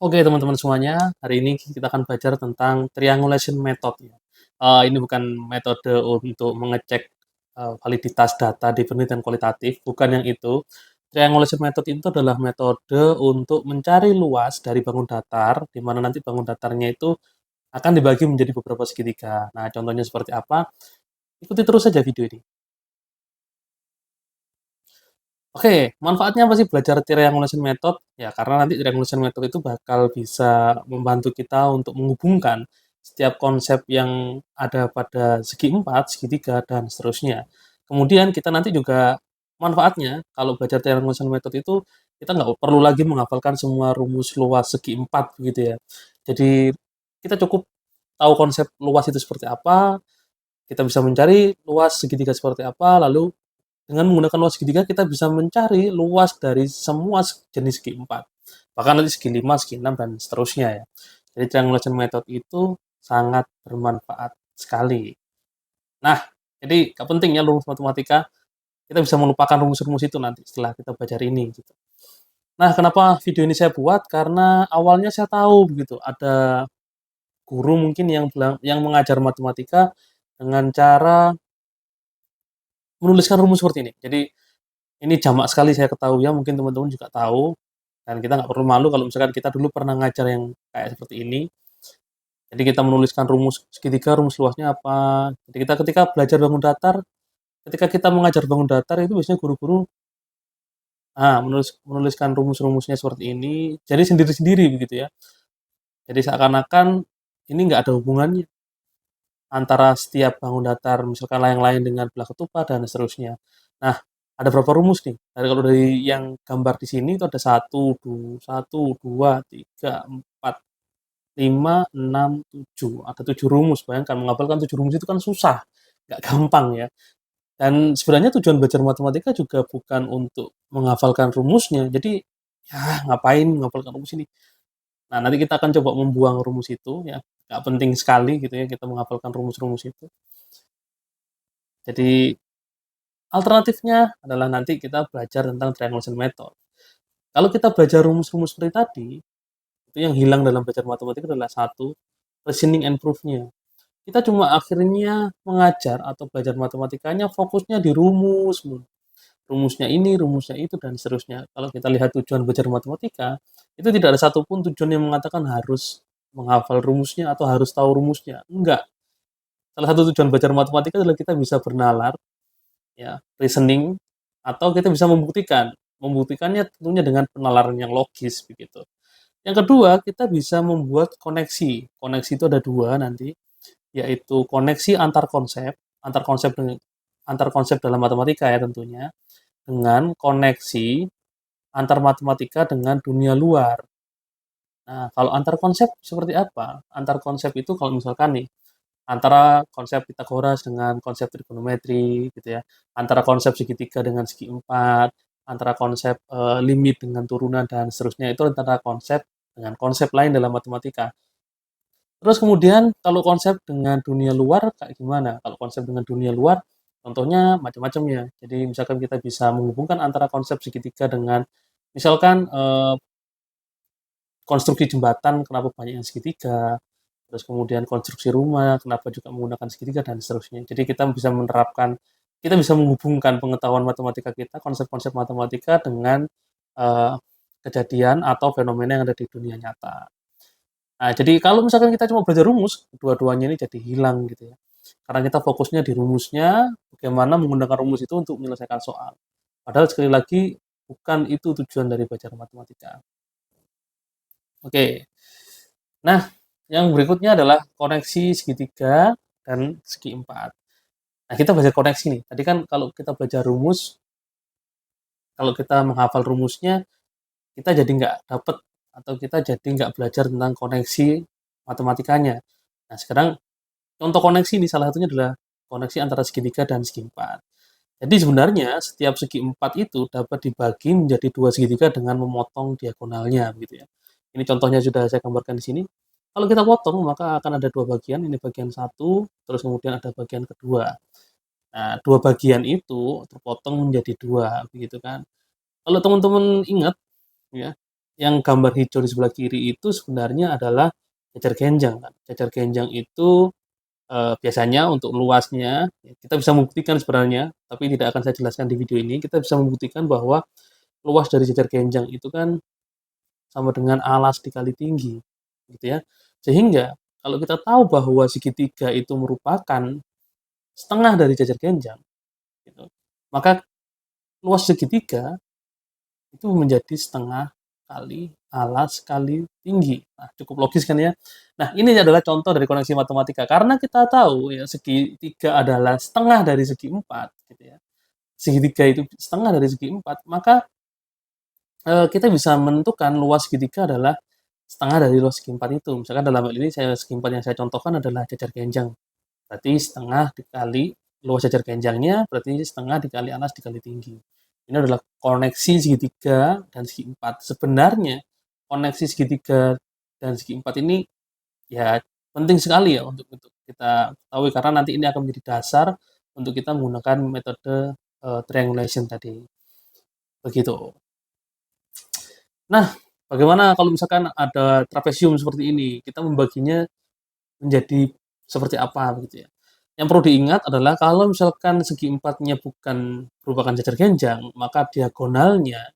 Oke teman-teman semuanya, hari ini kita akan belajar tentang triangulation method ya. Ini bukan metode untuk mengecek validitas data definite dan kualitatif, bukan yang itu. Triangulation method itu adalah metode untuk mencari luas dari bangun datar, di mana nanti bangun datarnya itu akan dibagi menjadi beberapa segitiga. Nah, contohnya seperti apa? Ikuti terus saja video ini. Oke, manfaatnya apa sih belajar triangulation method? Ya, karena nanti triangulation method itu bakal bisa membantu kita untuk menghubungkan setiap konsep yang ada pada segi 4, segitiga, dan seterusnya. Kemudian kita nanti juga manfaatnya, kalau belajar triangulation method itu, kita nggak perlu lagi menghafalkan semua rumus luas segi 4, begitu ya. Jadi, kita cukup tahu konsep luas itu seperti apa, kita bisa mencari luas segitiga seperti apa, lalu dengan menggunakan luas segitiga kita bisa mencari luas dari semua jenis segi 4. Bahkan nanti segi 5, segi 6, dan seterusnya ya. Jadi triangulation method itu sangat bermanfaat sekali. Nah, jadi gak penting ya rumus matematika, kita bisa melupakan rumus-rumus itu nanti setelah kita belajar ini gitu. Nah, kenapa video ini saya buat? Karena awalnya saya tahu begitu, ada guru mungkin yang mengajar matematika dengan cara menuliskan rumus seperti ini. Jadi ini jamak sekali saya ketahui ya, mungkin teman-teman juga tahu, dan kita nggak perlu malu kalau misalkan kita dulu pernah ngajar yang kayak seperti ini. Jadi kita menuliskan rumus segitiga, rumus luasnya apa. Jadi kita ketika belajar bangun datar, ketika kita mengajar bangun datar itu biasanya guru-guru menuliskan rumus-rumusnya seperti ini, jadi sendiri-sendiri begitu ya. Jadi seakan-akan ini nggak ada hubungannya antara setiap bangun datar, misalkan layang-layang dengan belah ketupat dan seterusnya. Nah, ada berapa rumus nih? Kalau dari yang gambar di sini itu ada satu, dua, tiga, empat, lima, enam, tujuh. Ada 7 rumus. Bayangkan menghafalkan 7 rumus itu kan susah, nggak gampang ya. Dan sebenarnya tujuan belajar matematika juga bukan untuk menghafalkan rumusnya. Jadi ya ngapain menghafalkan rumus ini? Nah, nanti kita akan coba membuang rumus itu ya. Nggak penting sekali gitu ya kita menghafalkan rumus-rumus itu. Jadi alternatifnya adalah nanti kita belajar tentang triangulation method. Kalau kita belajar rumus-rumus seperti tadi, itu yang hilang dalam belajar matematika adalah satu, reasoning and proof-nya. Kita cuma akhirnya mengajar atau belajar matematikanya fokusnya di rumus. Rumusnya ini, rumusnya itu, dan seterusnya. Kalau kita lihat tujuan belajar matematika, itu tidak ada satupun tujuan yang mengatakan harus menghafal rumusnya atau harus tahu rumusnya. Enggak. Salah satu tujuan belajar matematika adalah kita bisa bernalar, ya, reasoning, atau kita bisa membuktikan. Membuktikannya tentunya dengan penalaran yang logis begitu. Yang kedua, kita bisa membuat koneksi. Koneksi itu ada dua nanti, yaitu koneksi antar konsep dengan antar konsep dalam matematika ya tentunya, dengan koneksi antar matematika dengan dunia luar. Nah, kalau antar konsep seperti apa? Antar konsep itu kalau misalkan nih, antara konsep Pitagoras dengan konsep trigonometri gitu ya, antara konsep segitiga dengan segi empat, antara konsep limit dengan turunan dan seterusnya, itu antara konsep dengan konsep lain dalam matematika. Terus kemudian kalau konsep dengan dunia luar kayak gimana? Kalau konsep dengan dunia luar, contohnya macam-macam ya. Jadi misalkan kita bisa menghubungkan antara konsep segitiga dengan misalkan konstruksi jembatan, kenapa banyak yang segitiga, terus kemudian konstruksi rumah, kenapa juga menggunakan segitiga, dan seterusnya. Jadi kita bisa menerapkan, kita bisa menghubungkan pengetahuan matematika kita, konsep-konsep matematika dengan eh, kejadian atau fenomena yang ada di dunia nyata. Nah, jadi kalau misalkan kita cuma belajar rumus, dua-duanya ini jadi hilang gitu ya. Karena kita fokusnya di rumusnya, bagaimana menggunakan rumus itu untuk menyelesaikan soal. Padahal sekali lagi, bukan itu tujuan dari belajar matematika. Oke. Nah, yang berikutnya adalah koneksi segitiga dan segi empat. Nah, kita belajar koneksi nih. Tadi kan kalau kita belajar rumus, kalau kita menghafal rumusnya, kita jadi nggak dapet atau kita jadi nggak belajar tentang koneksi matematikanya. Nah, sekarang contoh koneksi ini salah satunya adalah koneksi antara segitiga dan segi empat. Jadi sebenarnya setiap segi empat itu dapat dibagi menjadi dua segitiga dengan memotong diagonalnya, gitu ya. Ini contohnya sudah saya gambarkan di sini. Kalau kita potong maka akan ada dua bagian. Ini bagian satu, terus kemudian ada bagian kedua. Nah, dua bagian itu terpotong menjadi dua, begitu kan. Kalau teman-teman ingat, ya, yang gambar hijau di sebelah kiri itu sebenarnya adalah jajar genjang kan. Jajar genjang itu, biasanya untuk luasnya, ya kita bisa membuktikan sebenarnya, tapi tidak akan saya jelaskan di video ini, kita bisa membuktikan bahwa luas dari jajar genjang itu kan sama dengan alas dikali tinggi, gitu ya. Sehingga kalau kita tahu bahwa segitiga itu merupakan setengah dari jajar genjang, gitu, maka luas segitiga itu menjadi setengah kali alas kali tinggi. Nah, cukup logis kan ya? Nah, ini adalah contoh dari koneksi matematika. Karena kita tahu ya segitiga adalah setengah dari segi 4, gitu ya. Segitiga itu setengah dari segi 4, maka kita bisa menentukan luas segitiga adalah setengah dari luas segi 4 itu. Misalkan dalam hal ini segi 4 yang saya contohkan adalah jajar genjang. Berarti setengah dikali luas jajar genjangnya, berarti setengah dikali alas dikali tinggi. Ini adalah koneksi segitiga dan segi 4. Sebenarnya koneksi segitiga dan segi 4 ini ya penting sekali ya untuk kita ketahui karena nanti ini akan menjadi dasar untuk kita menggunakan metode triangulation tadi. Begitu. Nah, bagaimana kalau misalkan ada trapesium seperti ini? Kita membaginya menjadi seperti apa begitu ya. Yang perlu diingat adalah kalau misalkan segi empatnya bukan merupakan jajar genjang, maka diagonalnya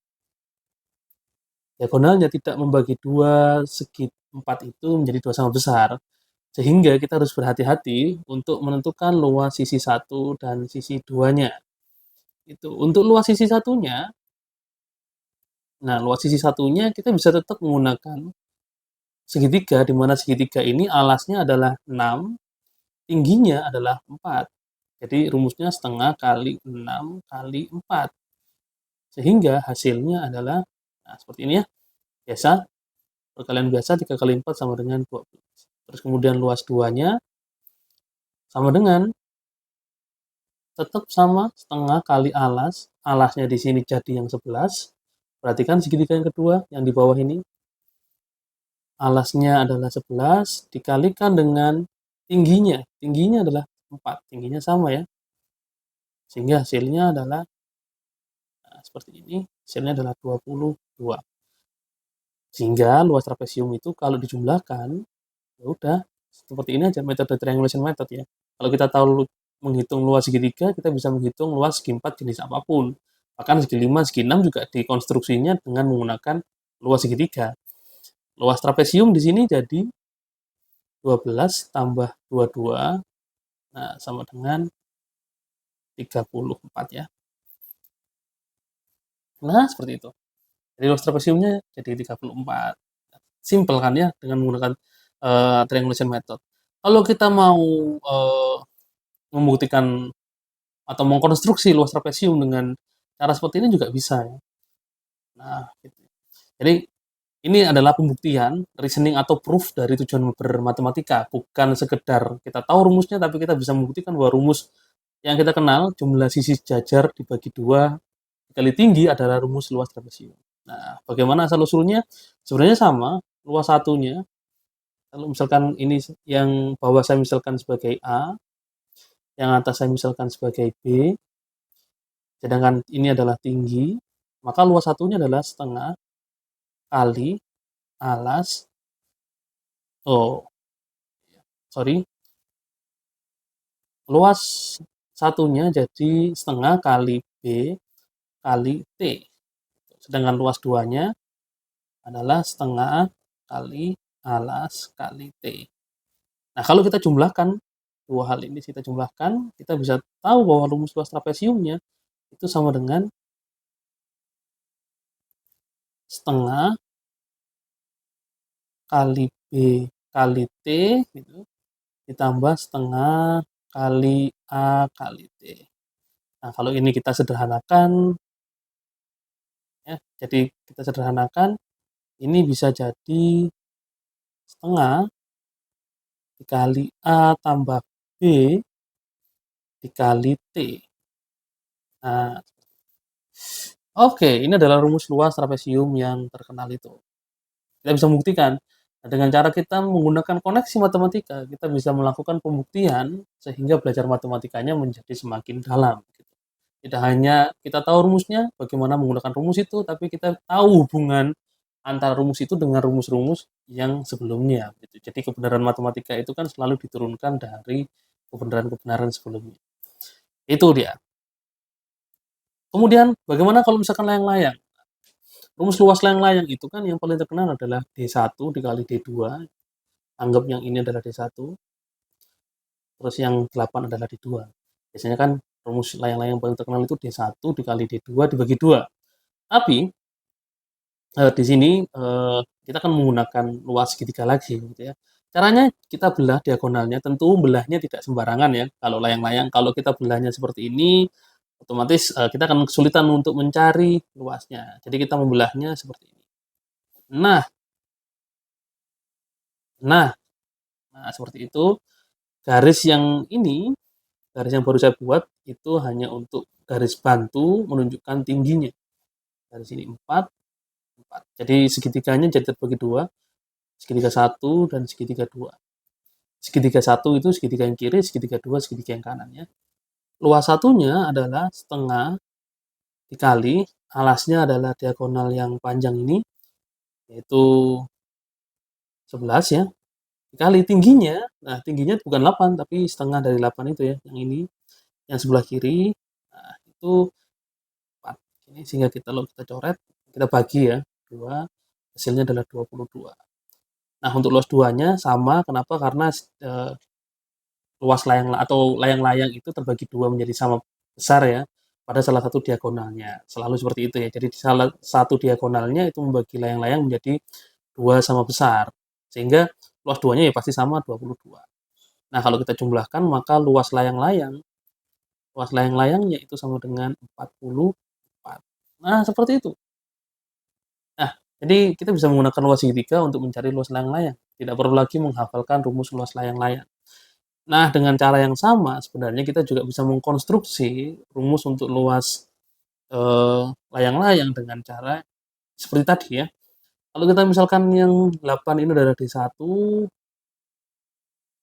tidak membagi dua segi empat itu menjadi dua sama besar. Sehingga kita harus berhati-hati untuk menentukan luas sisi satu dan sisi duanya. Itu untuk luas sisi satunya, nah luas sisi satunya kita bisa tetap menggunakan segitiga, di mana segitiga ini alasnya adalah 6, tingginya adalah 4. Jadi rumusnya setengah kali 6 kali 4. Sehingga hasilnya adalah, nah seperti ini ya, biasa, perkalian biasa 3 kali 4 sama dengan 12. Terus kemudian luas 2-nya sama dengan, tetap sama setengah kali alas, alasnya di sini jadi yang 11. Perhatikan segitiga yang kedua, yang di bawah ini, alasnya adalah 11 dikalikan dengan tingginya. Tingginya adalah 4, tingginya sama ya. Sehingga hasilnya adalah seperti ini, hasilnya adalah 22. Sehingga luas trapesium itu kalau dijumlahkan, ya udah seperti ini aja metode triangulation method ya. Kalau kita tahu menghitung luas segitiga, kita bisa menghitung luas segi 4 jenis apapun. Bahkan segi 5, segi 6 juga dikonstruksinya dengan menggunakan luas segitiga. Luas trapesium di sini jadi 12 tambah 22, nah sama dengan 34 ya. Nah, seperti itu. Jadi luas trapesiumnya jadi 34. Simple kan ya dengan menggunakan triangulation method. Kalau kita mau membuktikan atau mengkonstruksi luas trapesium dengan cara seperti ini juga bisa ya. Nah, gitu. Jadi ini adalah pembuktian, reasoning atau proof dari tujuan bermatematika, bukan sekedar kita tahu rumusnya, tapi kita bisa membuktikan bahwa rumus yang kita kenal, jumlah sisi jajar dibagi 2 kali tinggi adalah rumus luas trapesium. Nah, bagaimana asal-usulnya? Sebenarnya sama, luas satunya, kalau misalkan ini yang bawah saya misalkan sebagai A, yang atas saya misalkan sebagai B, sedangkan ini adalah tinggi, maka luas satunya adalah setengah kali alas, oh sorry, luas satunya jadi setengah kali B kali T. Sedangkan luas duanya adalah setengah kali alas kali T. Nah, kalau kita jumlahkan dua hal ini, kita jumlahkan, kita bisa tahu bahwa rumus luas trapesiumnya itu sama dengan setengah kali B kali T gitu, ditambah setengah kali A kali T. Nah, kalau ini kita sederhanakan, ya, jadi kita sederhanakan, ini bisa jadi setengah dikali A tambah B dikali T. Nah, oke, ini adalah rumus luas trapesium yang terkenal itu. Kita bisa membuktikan. Nah, dengan cara kita menggunakan koneksi matematika, kita bisa melakukan pembuktian sehingga belajar matematikanya menjadi semakin dalam. Gitu. Tidak hanya kita tahu rumusnya, bagaimana menggunakan rumus itu, tapi kita tahu hubungan antara rumus itu dengan rumus-rumus yang sebelumnya gitu. Jadi kebenaran matematika itu kan selalu diturunkan dari kebenaran-kebenaran sebelumnya. Itu dia. Kemudian bagaimana kalau misalkan layang-layang? Rumus luas layang-layang itu kan yang paling terkenal adalah D1 dikali D2. Anggap yang ini adalah D1, terus yang 8 adalah D2. Biasanya kan rumus layang-layang paling terkenal itu D1 dikali D2 dibagi 2. Tapi di sini kita akan menggunakan luas segitiga lagi gitu ya. Caranya kita belah diagonalnya, tentu belahnya tidak sembarangan ya. Kalau layang-layang, kalau kita belahnya seperti ini, otomatis kita akan kesulitan untuk mencari luasnya. Jadi kita membelahnya seperti ini. Nah, nah, nah seperti itu. Garis yang ini, garis yang baru saya buat itu hanya untuk garis bantu menunjukkan tingginya. Garis ini 4, 4. Jadi segitiganya jadi terbagi 2, segitiga 1 dan segitiga 2. Segitiga 1 itu segitiga yang kiri, segitiga 2 segitiga yang kanan ya. Luas satunya adalah setengah dikali alasnya adalah diagonal yang panjang ini, yaitu 11 ya, dikali tingginya. Nah, tingginya bukan 8 tapi setengah dari 8 itu ya, yang ini, yang sebelah kiri. Nah, itu 4. Ini sehingga kita coret, kita bagi ya, 2, hasilnya adalah 22. Nah, untuk luas 2-nya sama, kenapa? Karena luas layang-layang itu terbagi 2 menjadi sama besar ya, pada salah satu diagonalnya. Selalu seperti itu ya. Jadi di salah satu diagonalnya itu membagi layang-layang menjadi 2 sama besar. Sehingga luas 2-nya ya pasti sama 22. Nah, kalau kita jumlahkan maka luas layang-layangnya itu sama dengan 44. Nah, seperti itu. Nah, jadi kita bisa menggunakan luas segitiga untuk mencari luas layang-layang. Tidak perlu lagi menghafalkan rumus luas layang-layang. Nah, dengan cara yang sama sebenarnya kita juga bisa mengkonstruksi rumus untuk luas layang-layang dengan cara seperti tadi ya. Kalau kita misalkan yang 8 ini adalah D1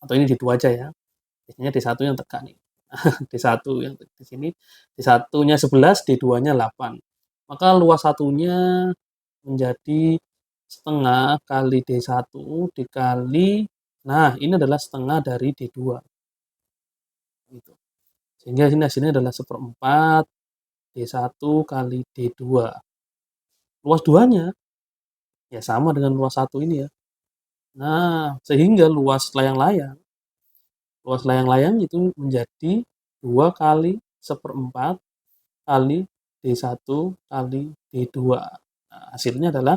atau ini D2 aja ya. Biasanya D1 yang tegak nih. D1 yang di sini, D1-nya 11, D2-nya 8. Maka luas satunya menjadi setengah kali D1 dikali, nah ini adalah setengah dari D2. Gitu. Sehingga ini hasilnya adalah 1/4 D1 kali D2. Luas 2-nya ya sama dengan luas 1 ini ya. Nah, sehingga luas layang-layang itu menjadi 2 kali 1/4 kali D1 kali D2. Nah, hasilnya adalah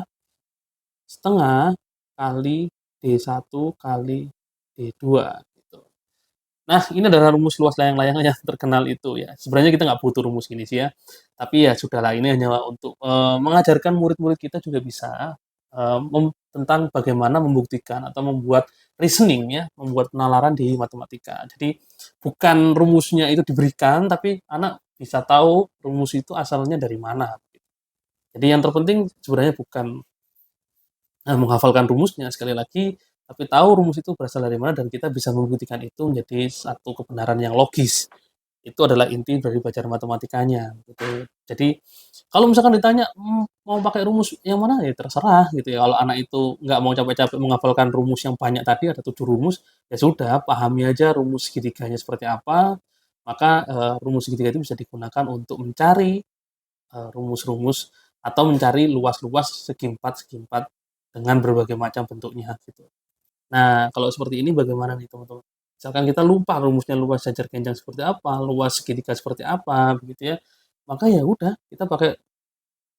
setengah kali D1 kali D2 gitu. Nah, ini adalah rumus luas layang-layang yang terkenal itu ya. Sebenarnya kita nggak butuh rumus ini sih ya. Tapi ya sudahlah, ini hanya untuk mengajarkan murid-murid kita juga bisa tentang bagaimana membuktikan atau membuat reasoning ya, membuat penalaran di matematika. Jadi bukan rumusnya itu diberikan, tapi anak bisa tahu rumus itu asalnya dari mana. Jadi yang terpenting sebenarnya bukan menghafalkan rumusnya sekali lagi, tapi tahu rumus itu berasal dari mana dan kita bisa membuktikan itu menjadi satu kebenaran yang logis. Itu adalah inti dari belajar matematikanya, gitu. Jadi kalau misalkan ditanya, mau pakai rumus yang mana, ya terserah gitu ya. Kalau anak itu nggak mau capek-capek menghafalkan rumus yang banyak tadi, ada 7 rumus, ya sudah pahami aja rumus segitiganya seperti apa, maka, rumus segitiga itu bisa digunakan untuk mencari rumus-rumus atau mencari luas-luas segi 4 dengan berbagai macam bentuknya gitu. Nah, kalau seperti ini bagaimana nih teman-teman? Misalkan kita lupa rumusnya luas jajar kencang seperti apa, luas segitiga seperti apa, begitu ya. Maka ya udah, kita pakai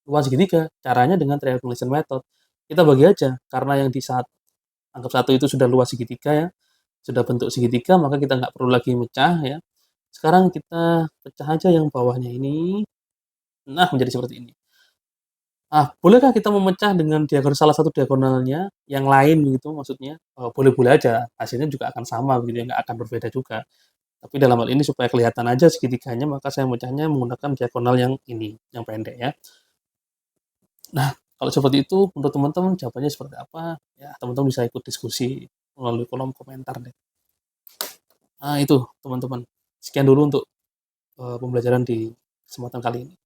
luas segitiga. Caranya dengan triangulation method. Kita bagi aja, karena yang anggap satu itu sudah luas segitiga ya, sudah bentuk segitiga, maka kita nggak perlu lagi mecah ya. Sekarang kita pecah aja yang bawahnya ini. Nah, menjadi seperti ini. Bolehkah kita memecah dengan salah satu diagonalnya, yang lain gitu maksudnya? Boleh-boleh aja, hasilnya juga akan sama begitu ya, nggak akan berbeda juga. Tapi dalam hal ini supaya kelihatan aja segitiganya, maka saya mecahnya menggunakan diagonal yang ini, yang pendek ya. Nah, kalau seperti itu menurut teman-teman jawabannya seperti apa? Ya, teman-teman bisa ikut diskusi melalui kolom komentar deh. Nah, itu teman-teman. Sekian dulu untuk pembelajaran di kesempatan kali ini.